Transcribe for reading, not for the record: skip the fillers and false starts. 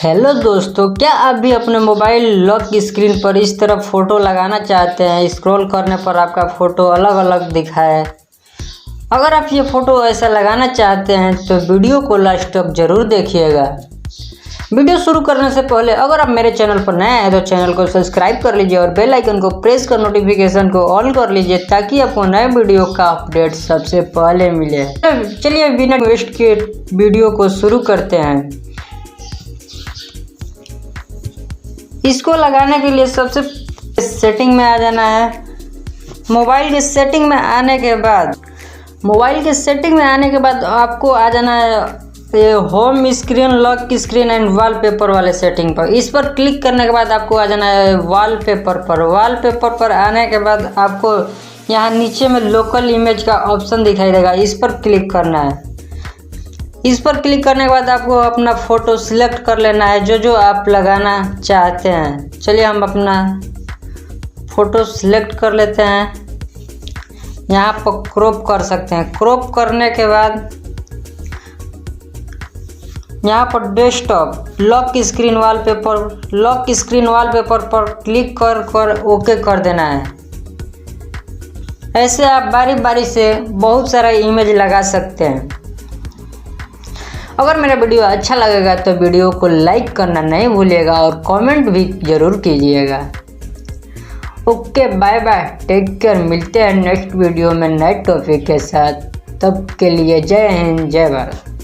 Hello दोस्तों, क्या आप भी अपने मोबाइल लॉक की स्क्रीन पर इस तरह फ़ोटो लगाना चाहते हैं? स्क्रॉल करने पर आपका फ़ोटो अलग अलग दिखाए। अगर आप ये फ़ोटो ऐसा लगाना चाहते हैं तो वीडियो को लास्ट तक ज़रूर देखिएगा। वीडियो शुरू करने से पहले अगर आप मेरे चैनल पर नए हैं तो चैनल को सब्सक्राइब कर लीजिए और बेल आइकन को प्रेस कर नोटिफिकेशन को ऑल कर लीजिए ताकि आपको नए वीडियो का अपडेट सबसे पहले मिले। चलिए बिना वेस्ट के वीडियो को शुरू करते हैं। इसको लगाने के लिए सबसे सेटिंग में आ जाना है। मोबाइल के सेटिंग में आने के बाद आपको आ जाना है ये home screen, lock screen and wallpaper वाले सेटिंग पर। इस पर क्लिक करने के बाद आपको आ जाना है वॉलपेपर पर। वॉलपेपर पर आने के बाद आपको यहाँ नीचे में लोकल इमेज का ऑप्शन दिखाई देगा, इस पर क्लिक करना है। इस पर क्लिक करने के बाद आपको अपना फ़ोटो सिलेक्ट कर लेना है जो आप लगाना चाहते हैं। चलिए हम अपना फ़ोटो सिलेक्ट कर लेते हैं। यहाँ पर क्रॉप कर सकते हैं। क्रॉप करने के बाद यहाँ पर डेस्कटॉप लॉक स्क्रीन वॉलपेपर पर क्लिक कर ओके कर देना है। ऐसे आप बारी बारी से बहुत सारा इमेज लगा सकते हैं। अगर मेरा वीडियो अच्छा लगेगा तो वीडियो को लाइक करना नहीं भूलिएगा और कमेंट भी ज़रूर कीजिएगा। Okay, bye bye, take care. मिलते हैं नेक्स्ट वीडियो में नए टॉपिक के साथ। तब के लिए जय हिंद, जय भारत।